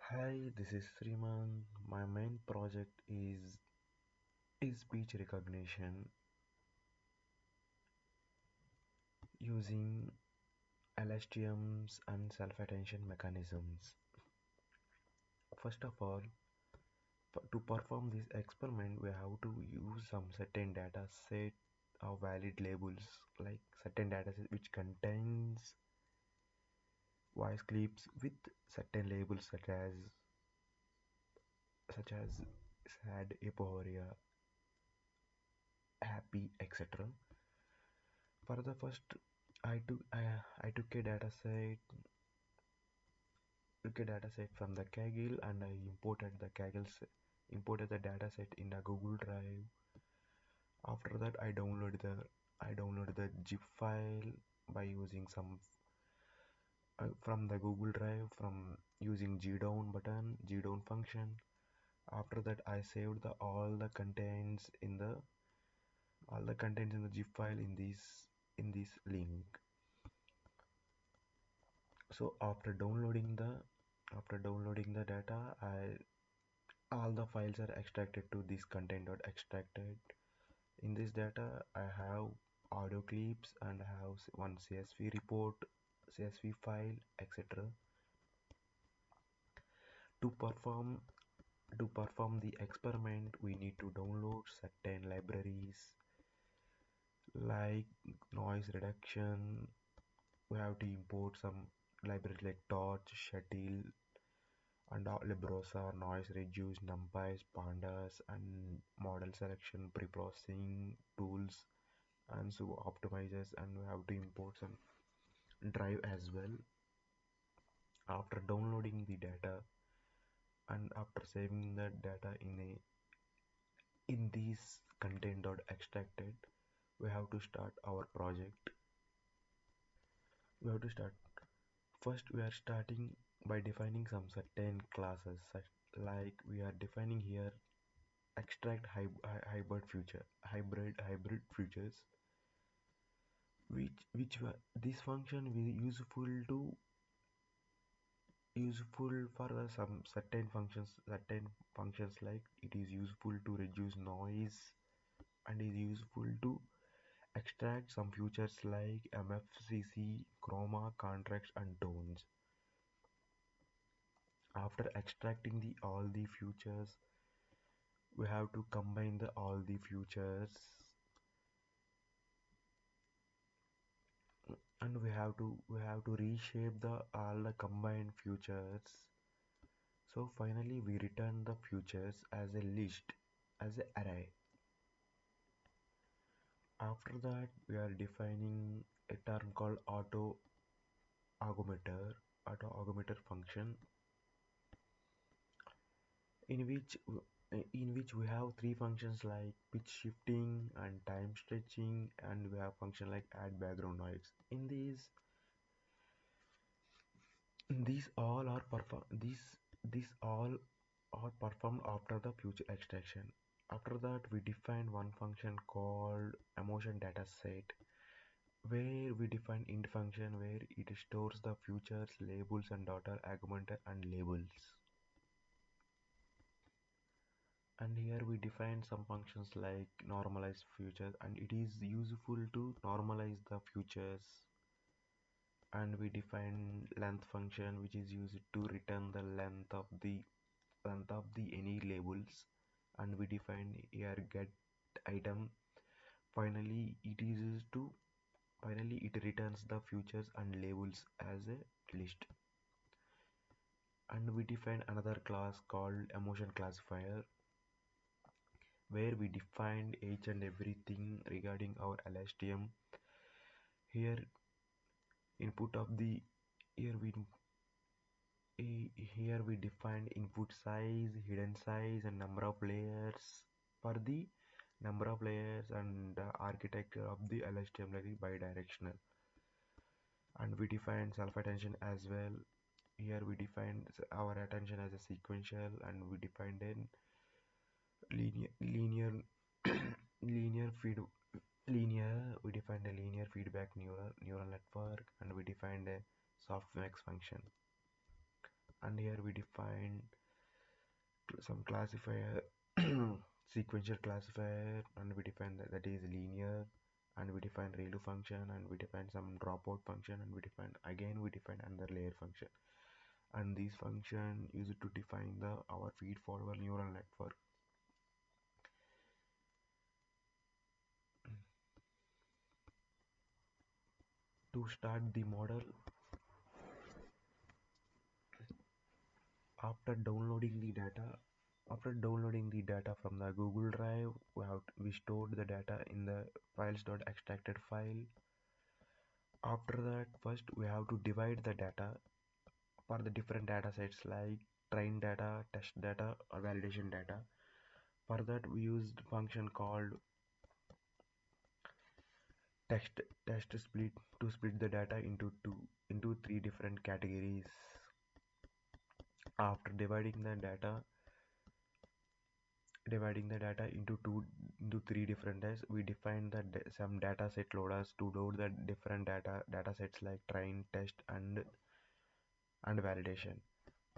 Hi, this is Sriman. My main project is speech recognition using LSTMs and self-attention mechanisms. First of all, to perform this experiment, we have to use some certain data set of valid labels, like certain data set which contains voice clips with certain labels such as sad, euphoria, happy, etc. For the first, I took a data set from the Kaggle and I imported the data set in a Google Drive. After that, I downloaded the zip file by using some from the Google Drive from using gdown function. After that, I saved all the contents in the zip file in this link. So after downloading the data, I all the files are extracted to this content.extracted. In this data, I have audio clips and I have one CSV report, CSV file, etc. To perform to perform the experiment, we need to download certain libraries like noise reduction. We have to import some libraries like Torch, Shuttle, and Librosa, noise reduce, NumPy, Pandas, and model selection, preprocessing tools, and so optimizers, and we have to import some drive as well. After downloading the data and after saving the data in this content.extracted, we have to start our project. We have to start first. We are starting by defining some certain classes, such like we are defining here extract hybrid futures, this function will useful for some certain functions like it is useful to reduce noise and is useful to extract some features like MFCC, chroma, contrast, and tones. After extracting all the features, we have to combine all the features, and we have to reshape all the combined features. So finally, we return the features as a list, as an array. After that, we are defining a term called auto augmenter function, in which we have three functions like pitch shifting and time stretching, and we have function like add background noise. In these all are performed after the future extraction. After that, we define one function called emotion data set, where we define int function where it stores the futures, labels, and data augmenter and labels. And here we define some functions like normalize futures, and it is useful to normalize the futures. And we define length function, which is used to return the length of the any labels. And we define here get item. Finally it returns the futures and labels as a list. And we define another class called emotion classifier, where we defined each and everything regarding our LSTM. Here input of the here we here we defined input size, hidden size, and number of layers. For the number of layers and the architecture of the LSTM, like bidirectional. And we defined self attention as well. Here we defined our attention as a sequential, and we defined a linear linear feed linear we defined a linear feedback neural network, and we defined a softmax function. and here we define some classifier sequential classifier, and we define that is linear, and we define ReLU function, and we define some dropout function, and we define another layer function, and these function used to define the our feed forward neural network. To start the model, after downloading the data from the Google Drive, we stored the data in the files.extracted file. After that, first we have to divide the data for the different data sets like train data, test data, or validation data. For that, we used function called text split to split the data into three different categories. After dividing the data into three different days, we define some data set loaders to load the different data sets like train, test, and validation.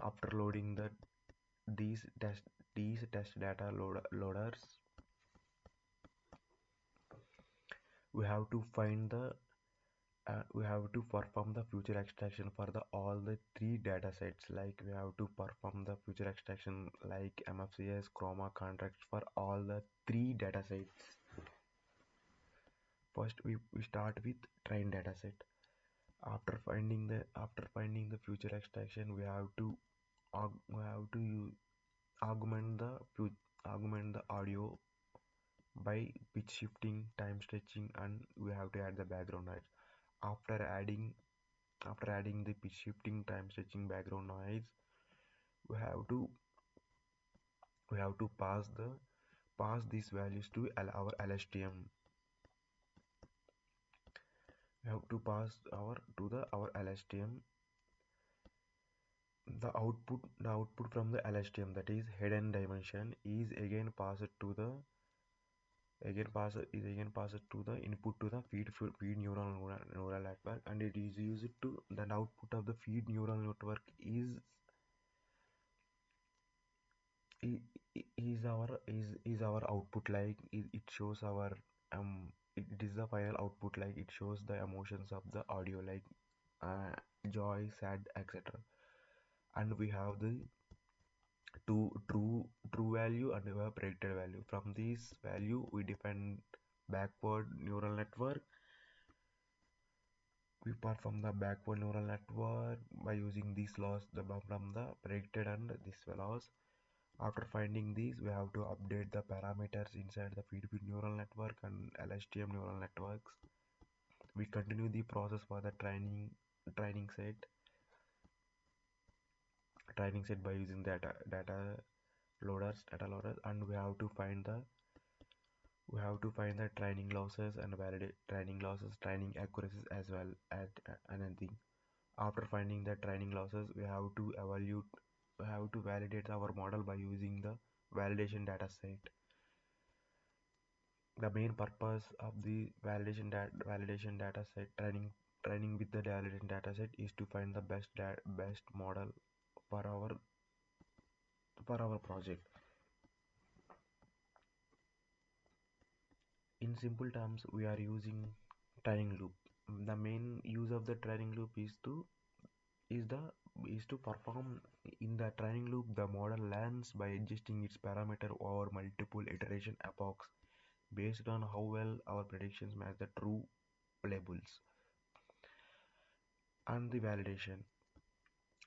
After loading these test test data loaders, we have to find the we have to perform the future extraction for all the three data sets. Like we have to perform the future extraction like MFCS, chroma contracts for all the three data sets. First, we start with train data set. After finding the future extraction, we have to augment the audio by pitch shifting, time stretching, and we have to add the background noise. After adding the pitch shifting, time stretching, background noise, we have to pass these values to our LSTM. We have to pass our LSTM. The output from the LSTM, that is hidden dimension, is again passed to the input to the feed neural network, and it is used to the output of the feed neural network is our output. Like it shows our it is the final output, like it shows the emotions of the audio, like joy, sad, etc. And we have the true value, and we have predicted value. From this value we define backward neural network. We perform the backward neural network by using these laws from the predicted and these laws. After finding these, we have to update the parameters inside the feed neural network and LSTM neural networks. We continue the process for the training set by using data loaders, and we have to find the training losses and validate training accuracies as well as anything. After finding the training losses, we have to validate our model by using the validation data set. The main purpose of the validation data set training with the validation data set is to find the best model for our project. In simple terms, we are using training loop. The main use of the training loop is to perform. In the training loop, the model learns by adjusting its parameter over multiple iteration epochs based on how well our predictions match the true labels. And the validation.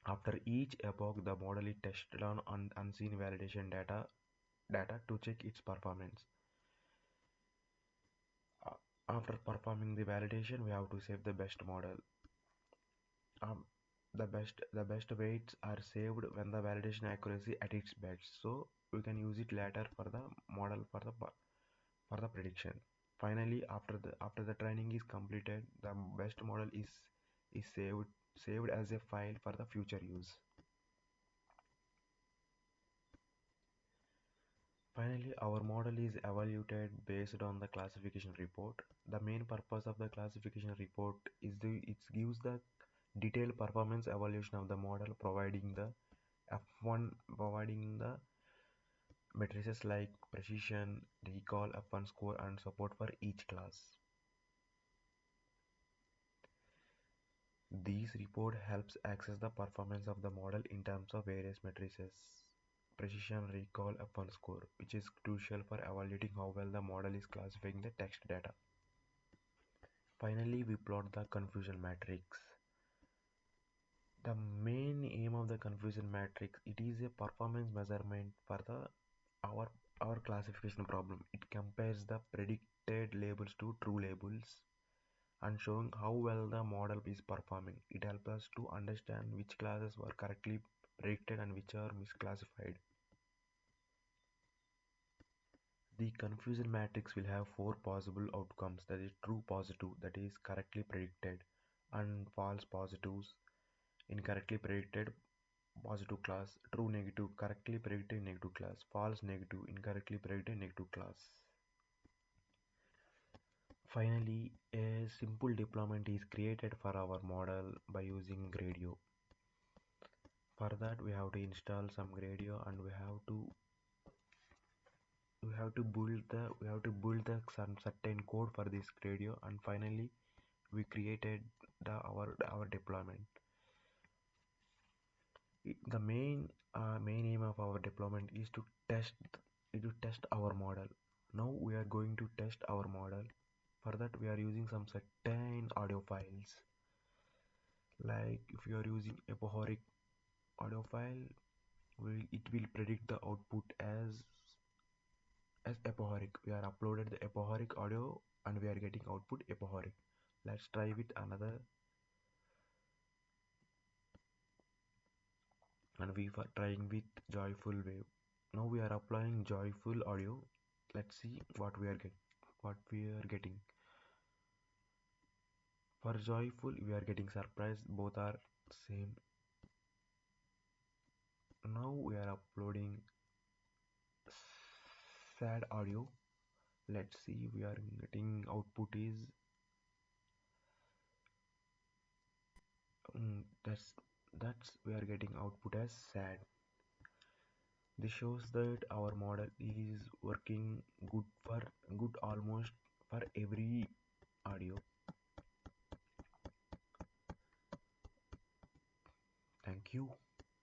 After each epoch, the model is tested on unseen validation data to check its performance. After performing the validation, we have to save the best model. The best weights are saved when the validation accuracy at its best, so we can use it later for the model for the prediction. Finally, after the training is completed, the best model is saved as a file for the future use. Finally, our model is evaluated based on the classification report. The main purpose of the classification report is it gives the detailed performance evaluation of the model, providing the F1 providing the matrices like precision, recall, F1 score, and support for each class. These report helps access the performance of the model in terms of various matrices. Precision, recall, F1 score, which is crucial for evaluating how well the model is classifying the text data. Finally, we plot the confusion matrix. The main aim of the confusion matrix, it is a performance measurement for the our our classification problem. It compares the predicted labels to true labels and showing how well the model is performing. It helps us to understand which classes were correctly predicted and which are misclassified. The confusion matrix will have four possible outcomes, that is true positive, that is correctly predicted, and false positives, incorrectly predicted positive class, true negative, correctly predicted negative class, false negative, incorrectly predicted negative class. Finally, a simple deployment is created for our model by using Gradio. For that, we have to install some Gradio and we have to build the some certain code for this Gradio, and finally we created our deployment. The main aim of our deployment is to test our model. Now we are going to test our model. For that, we are using some certain audio files. Like if you are using epochoric audio file, it will predict the output as epochoric. We are uploaded the epochoric audio and we are getting output epochoric. Let's try with another, and we are trying with joyful wave. Now we are applying joyful audio. Let's see what we are getting. For joyful, we are getting surprise. Both are same. Now we are uploading sad audio. Let's see, we are getting output is that's we are getting output as sad. This shows that our model is working good almost for every audio. Thank you.